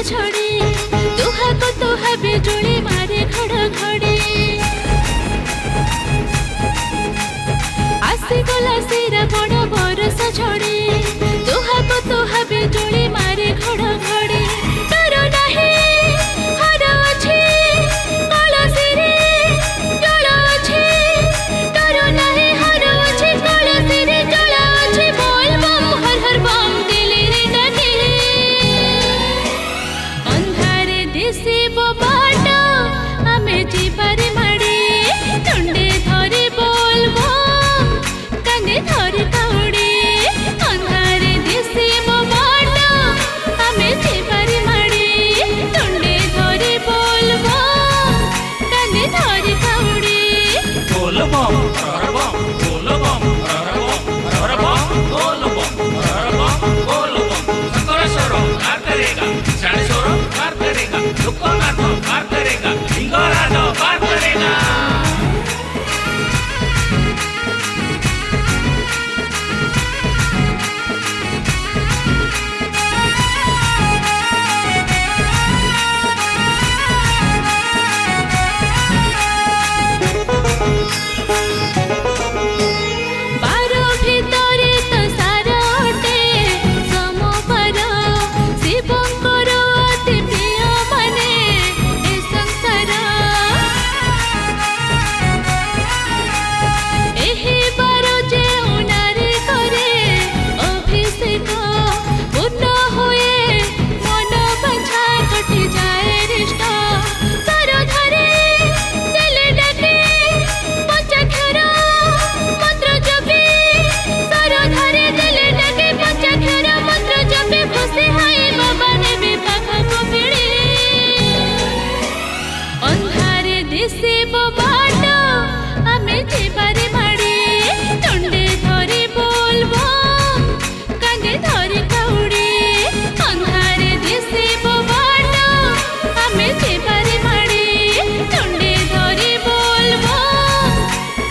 ଝଡ଼ି ତୁହାକୁ ତୁହା ବିଜୁଳି ମାରେ ଘଡ଼ଘଡ଼ି ଆସିଗଲା ଶ୍ରାବଣ ବରଷ ଝଡ଼ି ତୁହାକୁ ତୁହା ବିଜୁଳି ମାରେ ଘଡ଼ଘଡ଼ି ଡର ନାହିଁ ହାର ଅଛି କଳସିରେ ଜଳ ଅଛି ଡର ନାହିଁ ହାର ଅଛି କଳସିରେ ଜଳ ଅଛି ବୋଲ ବମ୍ ହର ହର ବମ୍ ଦିଲ୍ଲୀରେ ଡାକେ ଅନ୍ଧାରେ ଦିଶିବ ବାଟ ଆମେ ଯିବାରେ ମାଡ଼ି ତୁଣ୍ଡେ ଧରି ବୋଲ ବମ୍ କାନ୍ଧେ ଧରି କାଉଡ଼ି ଅନ୍ଧାରେ ଦିଶିବ ବାଟ ଆମେ ଯିବାରେ ମାଡ଼ି ତୁଣ୍ଡେ ଧରି ବୋଲ ବମ୍ କାନ୍ଧେ ଧରି କାଉଡ଼ି बोल बम हर बम बोल बम हर बम बोल बम हर बम बोल बम शंकर स्वर पार करेगा षड स्वर पार करेगा लोकनाथ पार करेगा लिंगराज पार करेगा ବାର ଭିତରେ ତ ସାର ଅଟେ ସମପାର ଶିବଙ୍କର ଅତି ପ୍ରିୟ ମାନେ ଏ ସଂସାର ଏହି ବାର ଯେଉଁ ନାରୀ କରେ ଅଭିଷେକ ପୂର୍ଣ୍ଣ ହୁଏ ମନ ବାଞ୍ଛା କଟିଯାଏ ରିଷ୍ଟ ସାର ଧରେ ଦେଲେ ଡାକେ ପଞ୍ଚାକ୍ଷର ମନ୍ତ୍ର ଜପି ସାର ଧରେ ଦେଲେ ଡାକେ ପଞ୍ଚାକ୍ଷର ମନ୍ତ୍ର ଜପି ଖୁସି ହୋଇ ବାବା ନେବେ ପାଖକୁ ଭିଡ଼ି ଅନ୍ଧାରେ ଦିଶିବ ବାଟ ଆମେ ଯିବାରେ ମାଡ଼ି ତୁଣ୍ଡେ ଧରି ବୋଲ ବମ୍ କାନ୍ଧେ ଧରି କାଉଡ଼ି ଅନ୍ଧାରେ ଦିଶିବ ବାଟ ଆମେ ଯିବାରେ ମାଡ଼ି ତୁଣ୍ଡେ ଧରି ବୋଲ ବମ୍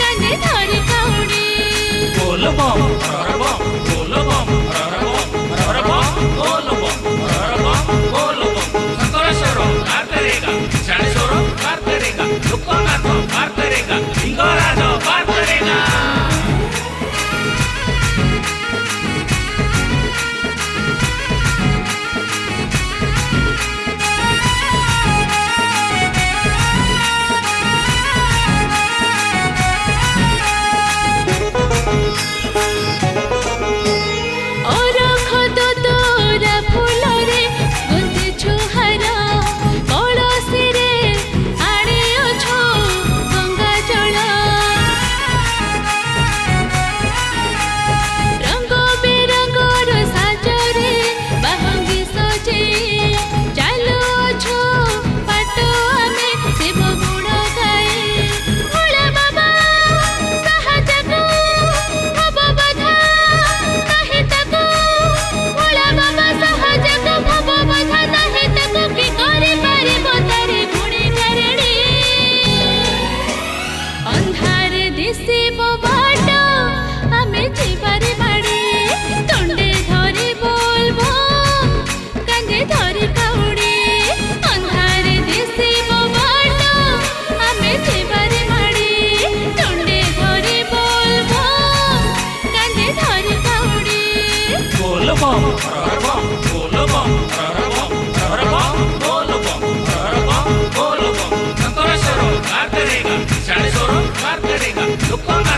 କାନ୍ଧେ ଧରି କାଉଡ଼ି बोल बम हर बम बोल बम हर बम बोल बम हर बम बोल बम शंकर स्वर पार करेगा षड स्वर पार करेगा लोकनाथ पार करेगा लिंगराज पार करेगा ଅରଖ ଦୋତରା ଫୁଲରେ ଗୁନ୍ଥିଛୁ ହାର କଳସିରେ ଆଣିଅଛୁ ଗଙ୍ଗା ଜଳ ରଙ୍ଗ ବେରଙ୍ଗର ସାଜରେ ବାହଙ୍ଗି ସଜେଇ ଚାଲୁଅଛୁ ପାଟ ଆମେ ଶିବ ଗୁଣ ଗାଇ ଭୋଳା ବାବା ସାହାଯ୍ୟକୁ ଭବ ବାଧା ନାହିଁ ତାକୁ ଭୋଳା ବାବା ସାହାଯ୍ୟକୁ ଭବ ବାଧା ନାହିଁ ତାକୁ କି କରିପାରିବ ତାରେ ଗୁଣି ଗାରେଡ଼ି ଅନ୍ଧାରେ ଦିଶିବ ବାଟ ଆମେ ଯିବାରେ ମାଡ଼ି ତୁଣ୍ଡେ ଧରି ବୋଲ ବମ୍ କାନ୍ଧେ ଧରି କାଉଡ଼ି ଅନ୍ଧାରେ ଦିଶିବ ବାଟ ଆମେ ଯିବାରେ ମାଡ଼ି ତୁଣ୍ଡେ ଧରି ବୋଲ ବମ୍ କାନ୍ଧେ ଧରି କାଉଡ଼ି बोल बम हर बम बोल बम हर बम बोल बम हर बम बोल बम शंकर स्वर पार करेगा षड स्वर पार करेगा लोकनाथ